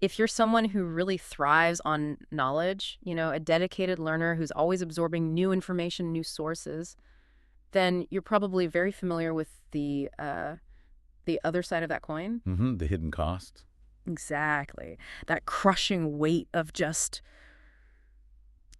If you're someone who really thrives on knowledge, a dedicated learner who's always absorbing new information, new sources, then you're probably very familiar with the other side of that coin. The hidden costs. Exactly. That crushing weight of just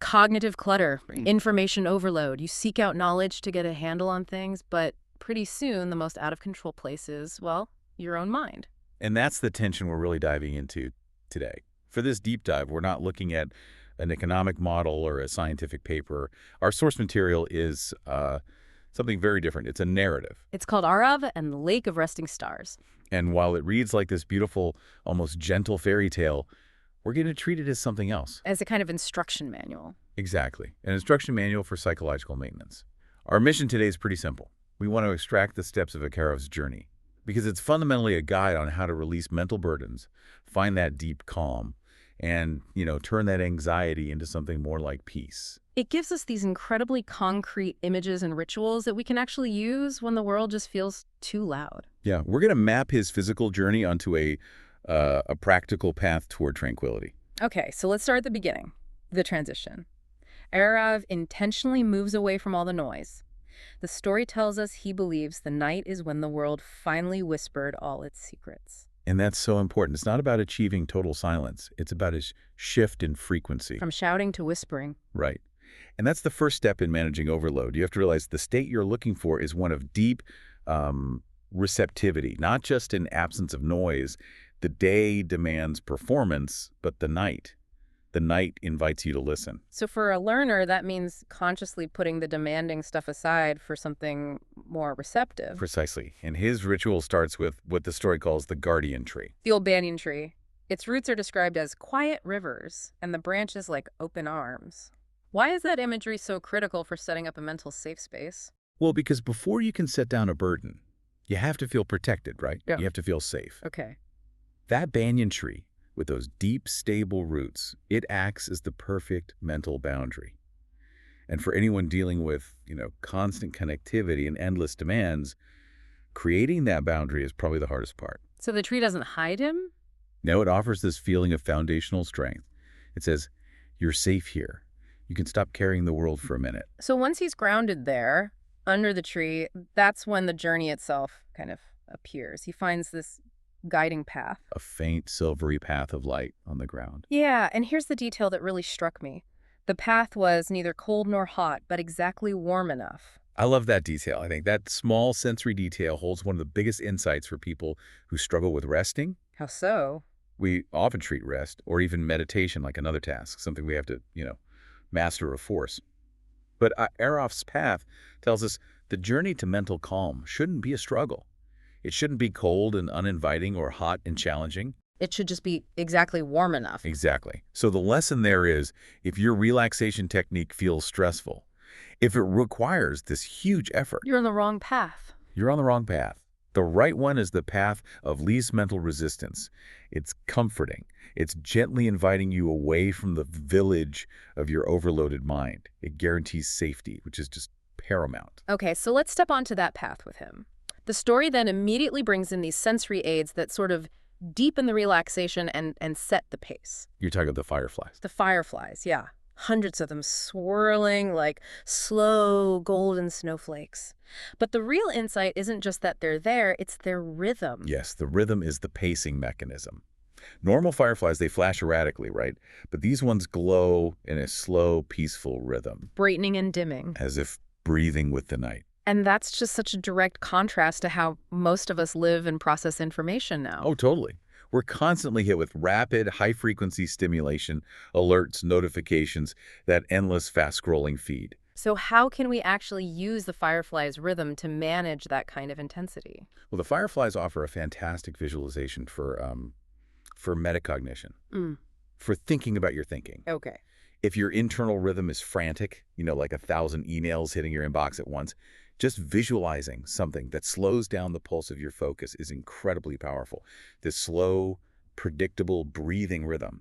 cognitive clutter, information overload. You seek out knowledge to get a handle on things, but pretty soon the most out of control place is, well, your own mind. And that's the tension we're really diving into today. For this deep dive, we're not looking at an economic model or a scientific paper. Our source material is something very different. It's a narrative. It's called Aarav and the Lake of Resting Stars. And while it reads like this beautiful, almost gentle fairy tale, we're going to treat it as something else. As a kind of instruction manual. Exactly. An instruction manual for psychological maintenance. Our mission today is pretty simple. We want to extract the steps of Aarav's journey because it's fundamentally a guide on how to release mental burdens, find that deep calm, and, turn that anxiety into something more like peace. It gives us these incredibly concrete images and rituals that we can actually use when the world just feels too loud. Yeah, we're going to map his physical journey onto a practical path toward tranquility. Okay, so let's start at the beginning, the transition. Aarav intentionally moves away from all the noise. The story tells us he believes the night is when the world finally whispered all its secrets. And that's so important. It's not about achieving total silence. It's about a shift in frequency. From shouting to whispering. Right. And that's the first step in managing overload. You have to realize the state you're looking for is one of deep receptivity, not just an absence of noise. The day demands performance, but the night invites you to listen. So for a learner, that means consciously putting the demanding stuff aside for something more receptive. Precisely. And his ritual starts with what the story calls the guardian tree. The old banyan tree. Its roots are described as quiet rivers, and the branches like open arms. Why is that imagery so critical for setting up a mental safe space? Well, because before you can set down a burden, you have to feel protected, right? Yeah. You have to feel safe. Okay. That banyan tree, with those deep, stable roots, it acts as the perfect mental boundary. And for anyone dealing with, constant connectivity and endless demands, creating that boundary is probably the hardest part. So the tree doesn't hide him? No, it offers this feeling of foundational strength. It says, you're safe here. You can stop carrying the world for a minute. So once he's grounded there, under the tree, that's when the journey itself kind of appears. He finds this guiding path. A faint, silvery path of light on the ground. Yeah, and here's the detail that really struck me. The path was neither cold nor hot, but exactly warm enough. I love that detail. I think that small sensory detail holds one of the biggest insights for people who struggle with resting. How so? We often treat rest or even meditation like another task, something we have to, master or force. But Aarav's path tells us the journey to mental calm shouldn't be a struggle. It shouldn't be cold and uninviting or hot and challenging. It should just be exactly warm enough. Exactly. So the lesson there is, if your relaxation technique feels stressful, if it requires this huge effort, You're on the wrong path. you're on the wrong path. The right one is the path of least mental resistance. It's comforting. It's gently inviting you away from the village of your overloaded mind. It guarantees safety, which is just paramount. Okay, so let's step onto that path with him. The story then immediately brings in these sensory aids that sort of deepen the relaxation and set the pace. You're talking about the fireflies. The fireflies, yeah. Hundreds of them swirling like slow golden snowflakes. But the real insight isn't just that they're there, it's their rhythm. Yes, the rhythm is the pacing mechanism. Normal fireflies, they flash erratically, right? But these ones glow in a slow, peaceful rhythm. Brightening and dimming. As if breathing with the night. And that's just such a direct contrast to how most of us live and process information now. Oh, totally. We're constantly hit with rapid, high-frequency stimulation, alerts, notifications, that endless, fast-scrolling feed. So how can we actually use the firefly's rhythm to manage that kind of intensity? Well, the fireflies offer a fantastic visualization for metacognition, for thinking about your thinking. Okay. If your internal rhythm is frantic, like 1,000 emails hitting your inbox at once, just visualizing something that slows down the pulse of your focus is incredibly powerful. This slow, predictable breathing rhythm,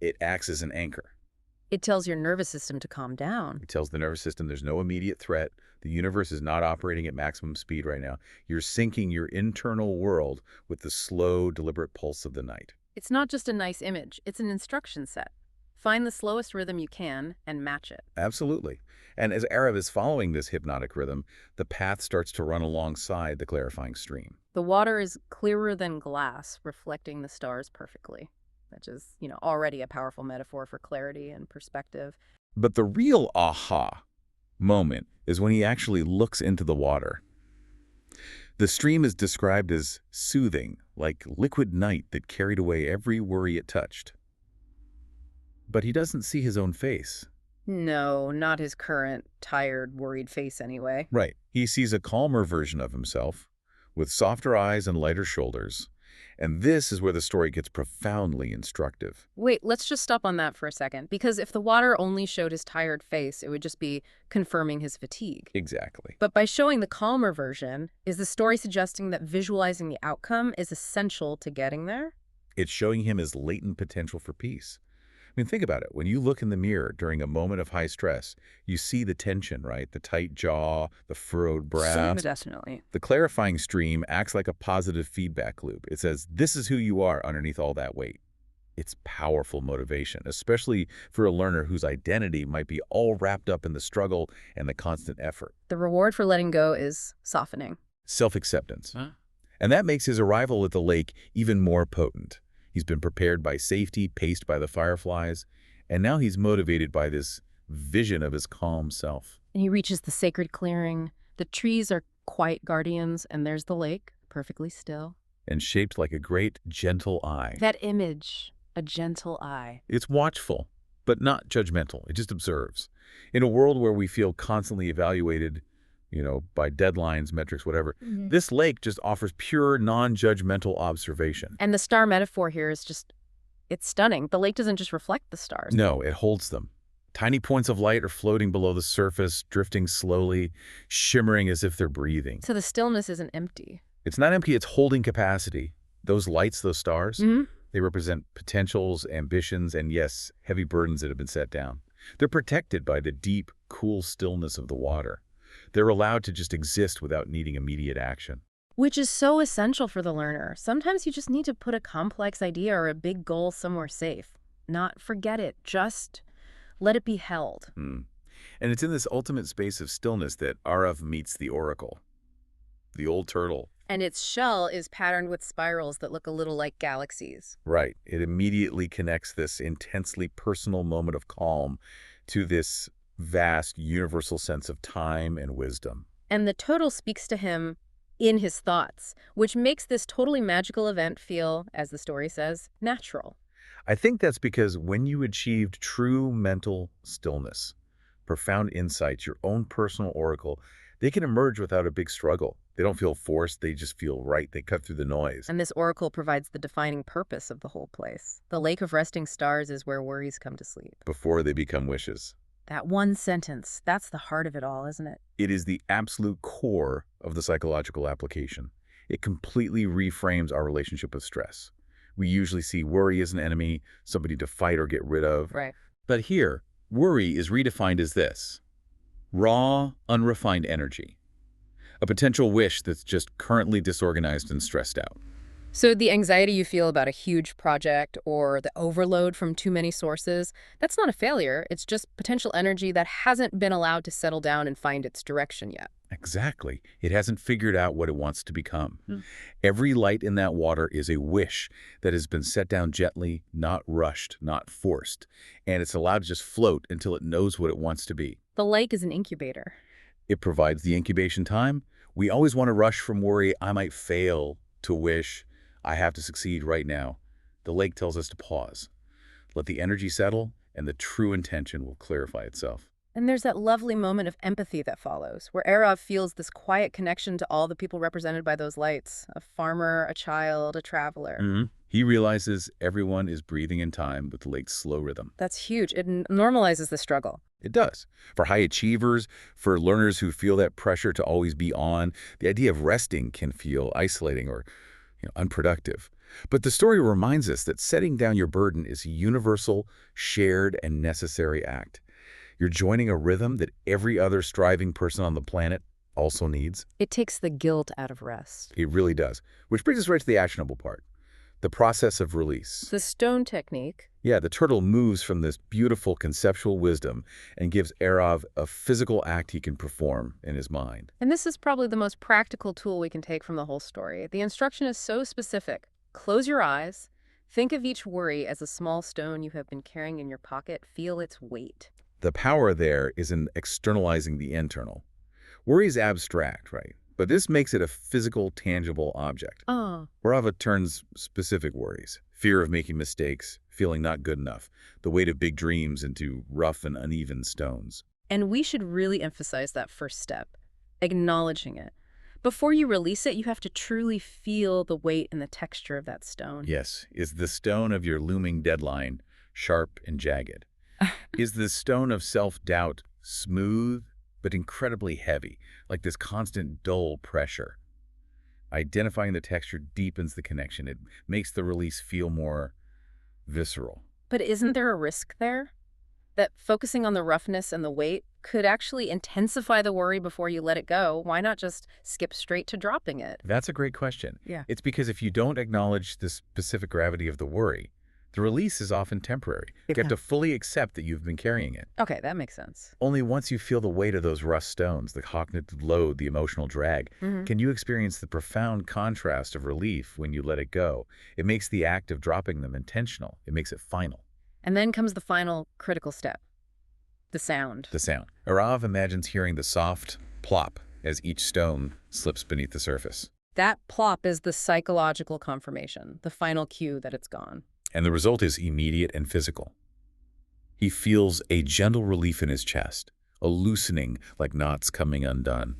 it acts as an anchor. It tells your nervous system to calm down. It tells the nervous system there's no immediate threat. The universe is not operating at maximum speed right now. You're syncing your internal world with the slow, deliberate pulse of the night. It's not just a nice image, it's an instruction set. Find the slowest rhythm you can and match it. Absolutely. And as Aarav is following this hypnotic rhythm, the path starts to run alongside the clarifying stream. The water is clearer than glass, reflecting the stars perfectly, which is, already a powerful metaphor for clarity and perspective. But the real aha moment is when he actually looks into the water. The stream is described as soothing, like liquid night that carried away every worry it touched. But he doesn't see his own face. No, not his current, tired, worried face anyway. Right. He sees a calmer version of himself, with softer eyes and lighter shoulders. And this is where the story gets profoundly instructive. Wait, let's just stop on that for a second, because if the water only showed his tired face, it would just be confirming his fatigue. Exactly. But by showing the calmer version, is the story suggesting that visualizing the outcome is essential to getting there? It's showing him his latent potential for peace. I mean, think about it. When you look in the mirror during a moment of high stress, you see the tension, right? The tight jaw, the furrowed brow. Definitely. The clarifying stream acts like a positive feedback loop. It says, this is who you are underneath all that weight. It's powerful motivation, especially for a learner whose identity might be all wrapped up in the struggle and the constant effort. The reward for letting go is softening. Self-acceptance. And that makes his arrival at the lake even more potent. He's been prepared by safety, paced by the fireflies, and now he's motivated by this vision of his calm self. And he reaches the sacred clearing. The trees are quiet guardians, and there's the lake, perfectly still. And shaped like a great, gentle eye. That image, a gentle eye. It's watchful, but not judgmental. It just observes. In a world where we feel constantly evaluated, by deadlines, metrics, whatever, this lake just offers pure, non-judgmental observation. And the star metaphor here is it's stunning. The lake doesn't just reflect the stars. No, it holds them. Tiny points of light are floating below the surface, drifting slowly, shimmering as if they're breathing. So the stillness isn't empty. It's not empty, it's holding capacity. Those lights, those stars, they represent potentials, ambitions, and yes, heavy burdens that have been set down. They're protected by the deep, cool stillness of the water. They're allowed to just exist without needing immediate action. Which is so essential for the learner. Sometimes you just need to put a complex idea or a big goal somewhere safe. Not forget it, just let it be held. And it's in this ultimate space of stillness that Aarav meets the oracle, the old turtle. And its shell is patterned with spirals that look a little like galaxies. Right. It immediately connects this intensely personal moment of calm to this vast universal sense of time and wisdom. And the turtle speaks to him in his thoughts, which makes this totally magical event feel, as the story says, natural. I think that's because when you achieved true mental stillness, profound insights, your own personal oracle, they can emerge without a big struggle. They don't feel forced, they just feel right. They cut through the noise. And this oracle provides the defining purpose of the whole place. The lake of resting stars is where worries come to sleep. Before they become wishes. That one sentence, that's the heart of it all, isn't it? It is the absolute core of the psychological application. It completely reframes our relationship with stress. We usually see worry as an enemy, somebody to fight or get rid of. Right. But here, worry is redefined as this: raw, unrefined energy. A potential wish that's just currently disorganized and stressed out. So the anxiety you feel about a huge project or the overload from too many sources, that's not a failure. It's just potential energy that hasn't been allowed to settle down and find its direction yet. Exactly. It hasn't figured out what it wants to become. Every light in that water is a wish that has been set down gently, not rushed, not forced. And it's allowed to just float until it knows what it wants to be. The lake is an incubator. It provides the incubation time. We always want to rush from worry, I might fail, to wish, I have to succeed right now. The lake tells us to pause. Let the energy settle, and the true intention will clarify itself. And there's that lovely moment of empathy that follows, where Aarav feels this quiet connection to all the people represented by those lights. A farmer, a child, a traveler. He realizes everyone is breathing in time with the lake's slow rhythm. That's huge. It normalizes the struggle. It does. For high achievers, for learners who feel that pressure to always be on, the idea of resting can feel isolating or unproductive. But the story reminds us that setting down your burden is a universal, shared, and necessary act. You're joining a rhythm that every other striving person on the planet also needs. It takes the guilt out of rest. It really does. Which brings us right to the actionable part. The process of release. The stone technique. Yeah, the turtle moves from this beautiful conceptual wisdom and gives Aarav a physical act he can perform in his mind. And this is probably the most practical tool we can take from the whole story. The instruction is so specific. Close your eyes. Think of each worry as a small stone you have been carrying in your pocket. Feel its weight. The power there is in externalizing the internal. Worry is abstract, right? But this makes it a physical, tangible object. Oh. Aarav turns specific worries, fear of making mistakes, feeling not good enough, the weight of big dreams into rough and uneven stones. And we should really emphasize that first step, acknowledging it. Before you release it, you have to truly feel the weight and the texture of that stone. Yes, is the stone of your looming deadline sharp and jagged? Is the stone of self-doubt smooth but incredibly heavy, like this constant dull pressure? Identifying the texture deepens the connection. It makes the release feel more visceral. But isn't there a risk there? That focusing on the roughness and the weight could actually intensify the worry before you let it go. Why not just skip straight to dropping it? That's a great question. Yeah. It's because if you don't acknowledge the specific gravity of the worry, the release is often temporary. You have to fully accept that you've been carrying it. Okay, that makes sense. Only once you feel the weight of those rough stones, the cognitive load, the emotional drag, can you experience the profound contrast of relief when you let it go. It makes the act of dropping them intentional. It makes it final. And then comes the final critical step, the sound. The sound. Aarav imagines hearing the soft plop as each stone slips beneath the surface. That plop is the psychological confirmation, the final cue that it's gone. And the result is immediate and physical. He feels a gentle relief in his chest, a loosening like knots coming undone.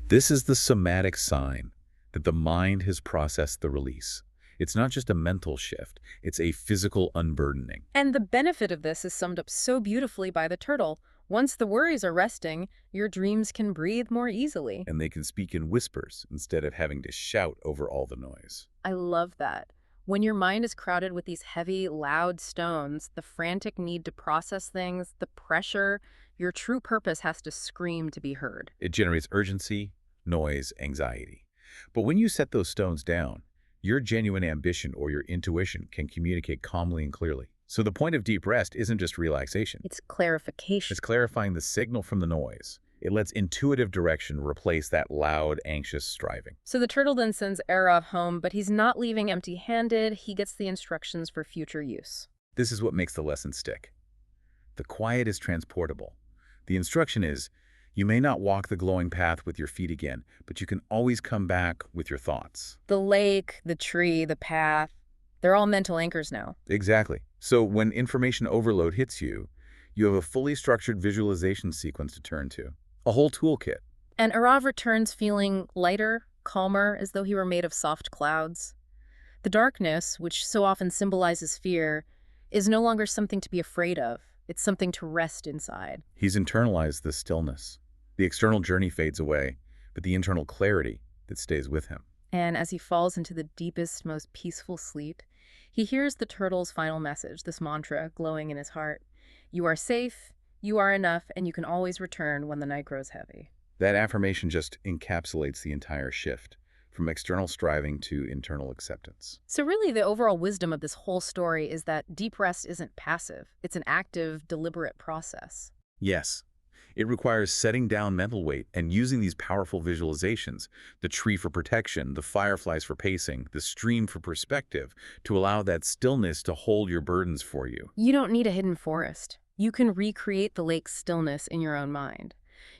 This is the somatic sign that the mind has processed the release. It's not just a mental shift, it's a physical unburdening. And the benefit of this is summed up so beautifully by the turtle. Once the worries are resting, your dreams can breathe more easily. And they can speak in whispers instead of having to shout over all the noise. I love that. When your mind is crowded with these heavy, loud stones, the frantic need to process things, the pressure, your true purpose has to scream to be heard. It generates urgency, noise, anxiety. But when you set those stones down, your genuine ambition or your intuition can communicate calmly and clearly. So the point of deep rest isn't just relaxation. It's clarification. It's clarifying the signal from the noise. It lets intuitive direction replace that loud, anxious striving. So the turtle then sends Aarav home, but he's not leaving empty-handed. He gets the instructions for future use. This is what makes the lesson stick. The quiet is transportable. The instruction is, you may not walk the glowing path with your feet again, but you can always come back with your thoughts. The lake, the tree, the path, they're all mental anchors now. Exactly. So when information overload hits you, you have a fully structured visualization sequence to turn to. A whole toolkit. And Aarav returns feeling lighter, calmer, as though he were made of soft clouds. The darkness, which so often symbolizes fear, is no longer something to be afraid of. It's something to rest inside. He's internalized the stillness. The external journey fades away, but the internal clarity that stays with him. And as he falls into the deepest, most peaceful sleep, he hears the turtle's final message, this mantra glowing in his heart. You are safe, you are enough, and you can always return when the night grows heavy. That affirmation just encapsulates the entire shift, from external striving to internal acceptance. So really, the overall wisdom of this whole story is that deep rest isn't passive. It's an active, deliberate process. Yes, it requires setting down mental weight and using these powerful visualizations, the tree for protection, the fireflies for pacing, the stream for perspective, to allow that stillness to hold your burdens for you. You don't need a hidden forest. You can recreate the lake's stillness in your own mind.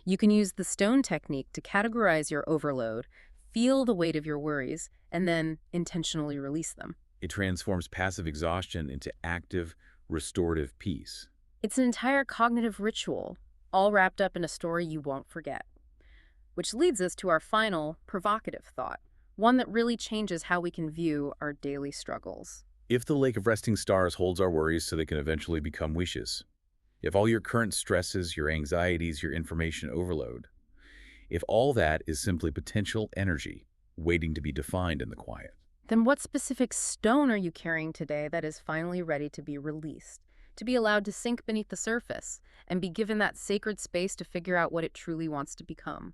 You can use the stone technique to categorize your overload, feel the weight of your worries, and then intentionally release them. It transforms passive exhaustion into active, restorative peace. It's an entire cognitive ritual, all wrapped up in a story you won't forget. Which leads us to our final, provocative thought, one that really changes how we can view our daily struggles. If the lake of resting stars holds our worries so they can eventually become wishes, if all your current stresses, your anxieties, your information overload, if all that is simply potential energy waiting to be defined in the quiet, then what specific stone are you carrying today that is finally ready to be released, to be allowed to sink beneath the surface, and be given that sacred space to figure out what it truly wants to become?